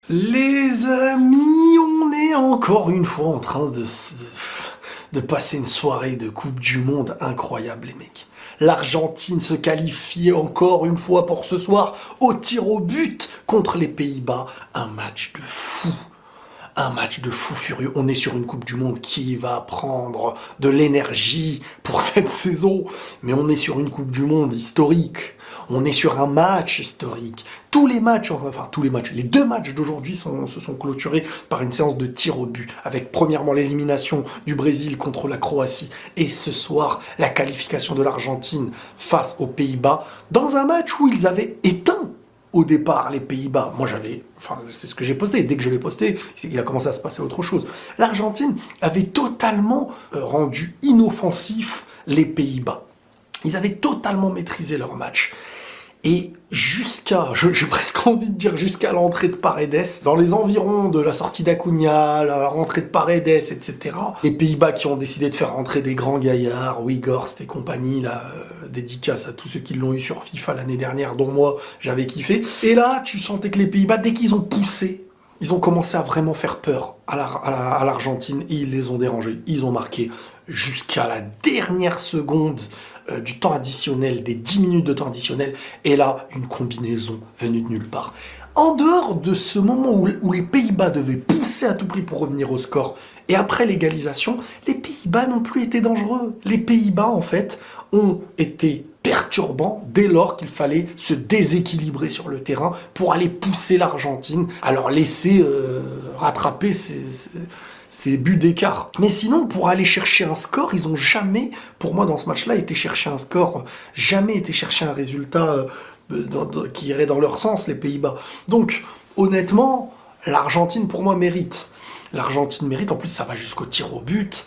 Les amis, on est encore une fois en train de passer une soirée de Coupe du Monde incroyable, les mecs. L'Argentine se qualifie encore une fois pour ce soir au tir au but contre les Pays-Bas. Un match de fou. Un match de fou furieux. On est sur une Coupe du Monde qui va prendre de l'énergie pour cette saison. Mais on est sur une Coupe du Monde historique. On est sur un match historique. Tous les matchs, les deux matchs d'aujourd'hui se sont clôturés par une séance de tir au but. Avec premièrement l'élimination du Brésil contre la Croatie. Et ce soir, la qualification de l'Argentine face aux Pays-Bas. Dans un match où ils avaient éteint au départ, les Pays-Bas, c'est ce que j'ai posté. Dès que je l'ai posté, il a commencé à se passer autre chose. L'Argentine avait totalement rendu inoffensif les Pays-Bas. Ils avaient totalement maîtrisé leur match. Et j'ai presque envie de dire jusqu'à l'entrée de Paredes, dans les environs de la sortie d'Acuna, la rentrée de Paredes, etc. Les Pays-Bas qui ont décidé de faire rentrer des grands gaillards, Weghorst et compagnie, dédicace à tous ceux qui l'ont eu sur FIFA l'année dernière, dont moi, j'avais kiffé. Et là, tu sentais que les Pays-Bas, dès qu'ils ont poussé, ils ont commencé à vraiment faire peur à l'Argentine et ils les ont dérangés. Ils ont marqué jusqu'à la dernière seconde du temps additionnel, des 10 minutes de temps additionnel, et là, une combinaison venue de nulle part. En dehors de ce moment où les Pays-Bas devaient pousser à tout prix pour revenir au score, et après l'égalisation, les Pays-Bas n'ont plus été dangereux. Les Pays-Bas, en fait, ont été perturbants dès lors qu'il fallait se déséquilibrer sur le terrain pour aller pousser l'Argentine, à leur laisser rattraper ces buts d'écart. Mais sinon, pour aller chercher un score, ils ont jamais, pour moi dans ce match-là, été chercher un score, jamais été chercher un résultat qui irait dans leur sens, les Pays-Bas. Donc, honnêtement, l'Argentine, pour moi, mérite. L'Argentine mérite, en plus ça va jusqu'au tir au but.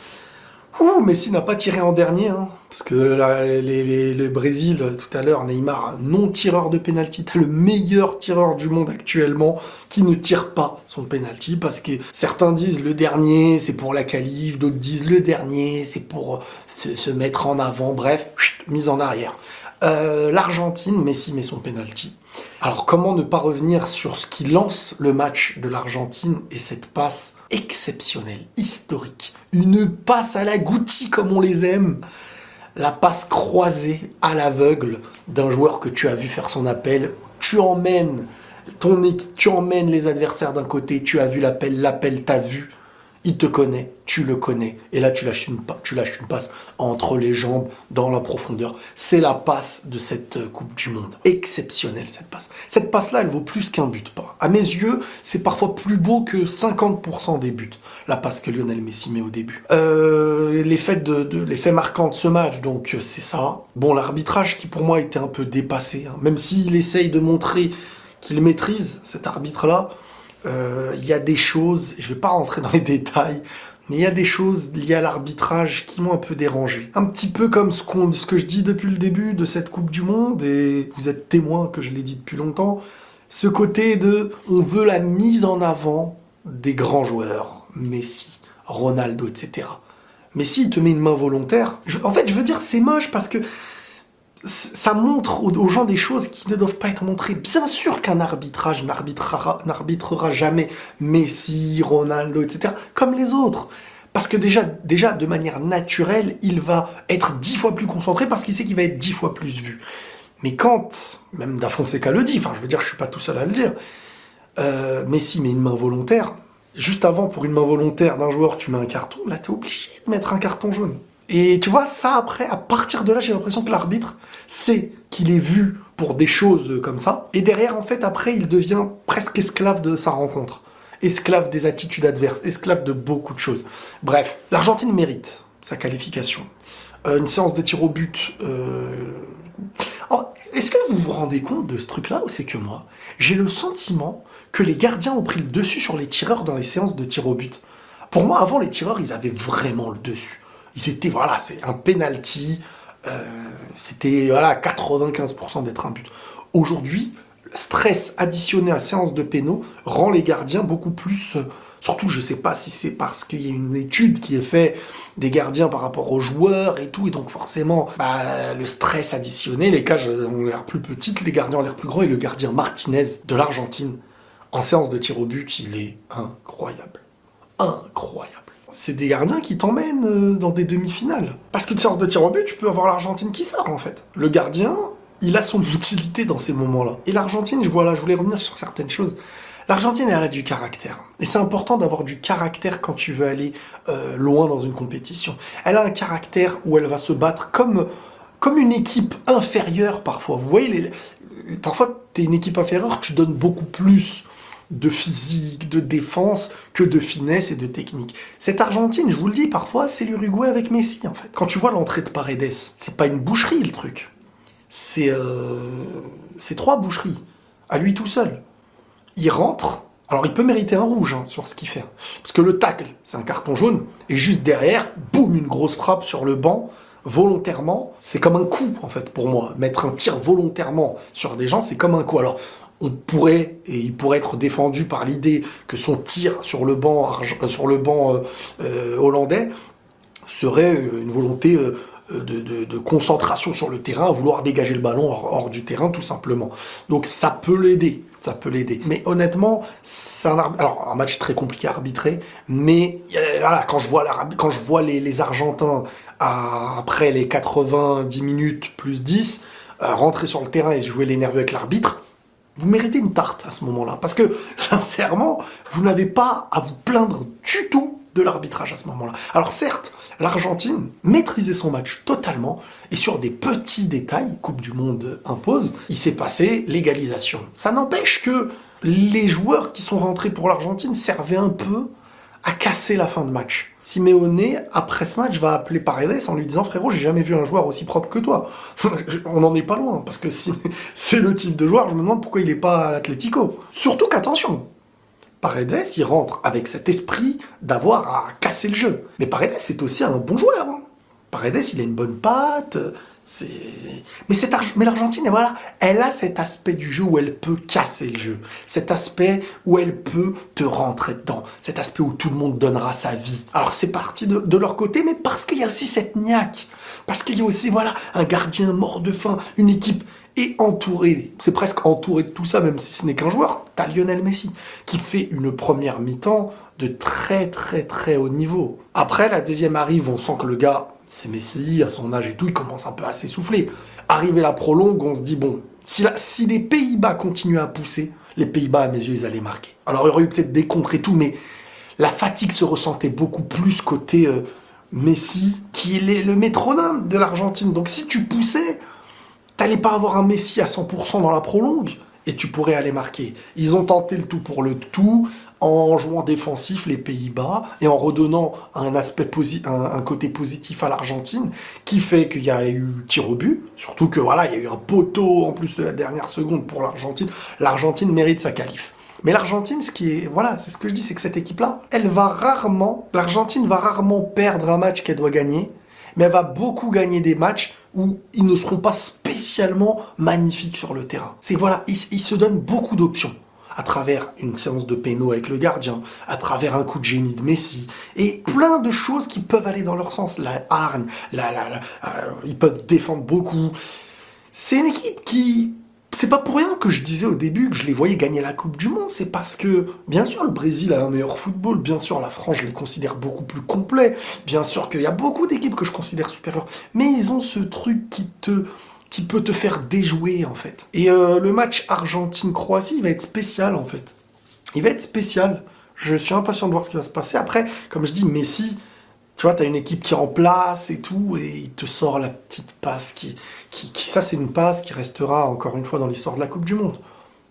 Messi n'a pas tiré en dernier, hein, parce que le Brésil, tout à l'heure, Neymar, non-tireur de pénalty, t'as le meilleur tireur du monde actuellement qui ne tire pas son pénalty, parce que certains disent le dernier, c'est pour la qualif, d'autres disent le dernier, c'est pour se mettre en avant, bref, mise en arrière. L'Argentine, Messi met son pénalty. Alors comment ne pas revenir sur ce qui lance le match de l'Argentine et cette passe exceptionnelle, historique. Une passe à la Guti comme on les aime. La passe croisée à l'aveugle d'un joueur que tu as vu faire son appel. Tu emmènes ton équipe, tu emmènes les adversaires d'un côté, tu as vu l'appel t'a vu. Il te connaît, tu le connais. Et là, tu lâches une passe entre les jambes, dans la profondeur. C'est la passe de cette Coupe du Monde. Exceptionnelle, cette passe. Cette passe-là, elle vaut plus qu'un but. À mes yeux, c'est parfois plus beau que 50% des buts. La passe que Lionel Messi met au début. Les faits marquants de ce match, donc c'est ça. Bon, l'arbitrage qui, pour moi, était un peu dépassé. Hein. Même s'il essaye de montrer qu'il maîtrise, cet arbitre-là, il y a des choses, je vais pas rentrer dans les détails, mais il y a des choses liées à l'arbitrage qui m'ont un peu dérangé. Un petit peu comme ce que je dis depuis le début de cette Coupe du Monde, et vous êtes témoin que je l'ai dit depuis longtemps, ce côté de, on veut la mise en avant des grands joueurs, Messi, Ronaldo, etc. Messi, il te met une main volontaire. En fait, je veux dire, c'est moche parce que ça montre aux gens des choses qui ne doivent pas être montrées. Bien sûr qu'un arbitrage n'arbitrera jamais Messi, Ronaldo, etc. comme les autres. Parce que déjà, de manière naturelle, il va être 10 fois plus concentré parce qu'il sait qu'il va être 10 fois plus vu. Mais quand, même Da Fonseca le dit, je veux dire, je suis pas tout seul à le dire, Messi met une main volontaire. Juste avant, pour une main volontaire d'un joueur, tu mets un carton. Là, t'es obligé de mettre un carton jaune. Et tu vois, ça après, à partir de là, j'ai l'impression que l'arbitre sait qu'il est vu pour des choses comme ça. Et derrière, en fait, après, il devient presque esclave de sa rencontre. Esclave des attitudes adverses, esclave de beaucoup de choses. Bref, l'Argentine mérite sa qualification. Une séance de tir au but... Est-ce que vous vous rendez compte de ce truc-là ou c'est que moi? J'ai le sentiment que les gardiens ont pris le dessus sur les tireurs dans les séances de tir au but. Pour moi, avant, les tireurs, ils avaient vraiment le dessus. C'était, c'est un penalty, c'était 95% d'être un but. Aujourd'hui, stress additionné à séance de pénaux rend les gardiens beaucoup plus... surtout, je sais pas si c'est parce qu'il y a une étude qui est faite des gardiens par rapport aux joueurs et tout, et donc forcément, le stress additionné, les cages ont l'air plus petites, les gardiens ont l'air plus gros, et le gardien Martinez de l'Argentine, En séance de tir au but, il est incroyable. Incroyable. C'est des gardiens qui t'emmènent dans des demi-finales. Parce qu'une séance de tir au but, tu peux avoir l'Argentine qui sort, en fait. Le gardien, il a son utilité dans ces moments-là. Et l'Argentine, je voulais revenir sur certaines choses. L'Argentine, elle a du caractère. Et c'est important d'avoir du caractère quand tu veux aller loin dans une compétition. Elle a un caractère où elle va se battre comme une équipe inférieure parfois. Vous voyez, parfois, t'es une équipe inférieure, tu donnes beaucoup plus de physique, de défense, que de finesse et de technique. Cette Argentine, je vous le dis, parfois, c'est l'Uruguay avec Messi, en fait. Quand tu vois l'entrée de Paredes, c'est pas une boucherie, le truc. C'est 3 boucheries, à lui tout seul. Il rentre, alors il peut mériter un rouge sur ce qu'il fait. Parce que le tacle, c'est un carton jaune, et juste derrière, boum, une grosse frappe sur le banc, volontairement. C'est comme un coup, en fait, pour moi. Mettre un tir volontairement sur des gens, c'est comme un coup. Alors, il pourrait être défendu par l'idée que son tir sur le banc, hollandais serait une volonté de concentration sur le terrain, vouloir dégager le ballon hors du terrain, tout simplement. Donc ça peut l'aider. Ça peut l'aider. Mais honnêtement, c'est un match très compliqué à arbitrer, mais voilà, quand je vois les Argentins après les 90 minutes plus 10 rentrer sur le terrain et jouer les nerveux avec l'arbitre, vous méritez une tarte à ce moment-là. Parce que, sincèrement, vous n'avez pas à vous plaindre du tout de l'arbitrage à ce moment-là. Alors certes, l'Argentine maîtrisait son match totalement, et sur des petits détails, Coupe du Monde impose, il s'est passé l'égalisation. Ça n'empêche que les joueurs qui sont rentrés pour l'Argentine servaient un peu à casser la fin de match. Simeone, après ce match, va appeler Paredes en lui disant « Frérot, j'ai jamais vu un joueur aussi propre que toi. » On n'en est pas loin, parce que si c'est le type de joueur, je me demande pourquoi il n'est pas à l'Atlético. Surtout qu'attention, Paredes, il rentre avec cet esprit d'avoir à casser le jeu. Mais Paredes, c'est aussi un bon joueur. Paredes, il a une bonne patte. Mais l'Argentine, voilà, elle a cet aspect du jeu où elle peut casser le jeu. Cet aspect où elle peut te rentrer dedans. Cet aspect où tout le monde donnera sa vie. Alors c'est parti de leur côté, mais parce qu'il y a aussi cette niaque. Parce qu'il y a aussi, voilà, un gardien mort de faim, une équipe est entourée. C'est presque entouré de tout ça, même si ce n'est qu'un joueur. T'as Lionel Messi, qui fait une première mi-temps de très très très haut niveau. Après, la deuxième arrive, on sent que le gars... C'est Messi, à son âge et tout, il commence un peu à s'essouffler. Arrivé la prolongue, on se dit, bon, si les Pays-Bas continuaient à pousser, les Pays-Bas, à mes yeux, ils allaient marquer. Alors, il y aurait eu peut-être des contres et tout, mais la fatigue se ressentait beaucoup plus côté Messi, qui est le métronome de l'Argentine. Donc, si tu poussais, t'allais pas avoir un Messi à 100% dans la prolongue, et tu pourrais aller marquer. Ils ont tenté le tout pour le tout, en jouant défensif les Pays-Bas et en redonnant un côté positif à l'Argentine, qui fait qu'il y a eu tir au but, surtout que voilà, il y a eu un poteau en plus de la dernière seconde pour l'Argentine. L'Argentine mérite sa qualif. Mais l'Argentine, c'est ce que je dis, c'est que cette équipe-là, l'Argentine va rarement perdre un match qu'elle doit gagner, mais elle va beaucoup gagner des matchs où ils ne seront pas spécialement magnifiques sur le terrain. Ils se donnent beaucoup d'options. À travers une séance de péno avec le gardien, à travers un coup de génie de Messi, et plein de choses qui peuvent aller dans leur sens. La hargne, ils peuvent défendre beaucoup. C'est une équipe qui... C'est pas pour rien que je disais au début que je les voyais gagner la Coupe du Monde, c'est parce que, bien sûr, le Brésil a un meilleur football, bien sûr, la France, je les considère beaucoup plus complets, bien sûr qu'il y a beaucoup d'équipes que je considère supérieures, mais ils ont ce truc qui peut te faire déjouer, en fait. Et le match Argentine-Croatie, il va être spécial, en fait. Il va être spécial. Je suis impatient de voir ce qui va se passer. Après, comme je dis, Messi, tu vois, t'as une équipe qui est en place et tout, et il te sort la petite passe ça, c'est une passe qui restera, encore une fois, dans l'histoire de la Coupe du Monde.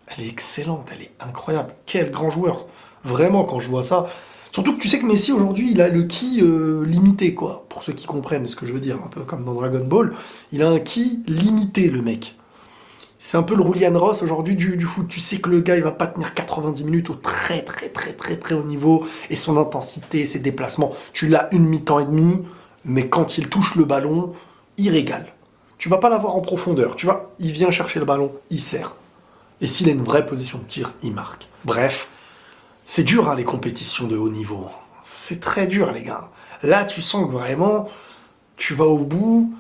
Elle est excellente, elle est incroyable. Quel grand joueur. Vraiment, quand je vois ça... Surtout que tu sais que Messi, aujourd'hui, il a le ki limité, quoi. Pour ceux qui comprennent ce que je veux dire, un peu comme dans Dragon Ball. Il a un ki limité, le mec. C'est un peu le Julian Ross, aujourd'hui, du foot. Tu sais que le gars, il va pas tenir 90 minutes au très, très, très, très, très haut niveau. Et son intensité, ses déplacements. Tu l'as une mi-temps et demi, mais quand il touche le ballon, il régale. Tu vas pas l'avoir en profondeur. Tu vois, il vient chercher le ballon, il sert. Et s'il a une vraie position de tir, il marque. Bref... C'est dur, hein, les compétitions de haut niveau. C'est très dur, les gars. Là, tu sens que vraiment, tu vas au bout,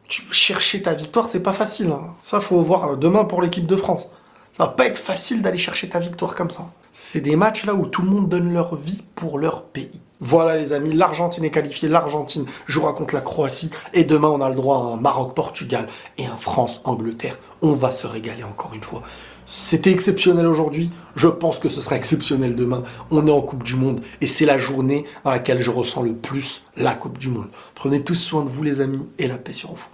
tu veux chercher ta victoire, c'est pas facile. Hein. Ça, faut voir demain pour l'équipe de France. Ça va pas être facile d'aller chercher ta victoire comme ça. C'est des matchs là où tout le monde donne leur vie pour leur pays. Voilà les amis, l'Argentine est qualifiée, l'Argentine jouera contre la Croatie et demain on a le droit à un Maroc-Portugal et un France-Angleterre. On va se régaler encore une fois. C'était exceptionnel aujourd'hui, je pense que ce sera exceptionnel demain. On est en Coupe du Monde et c'est la journée dans laquelle je ressens le plus la Coupe du Monde. Prenez tous soin de vous les amis et la paix sur vous.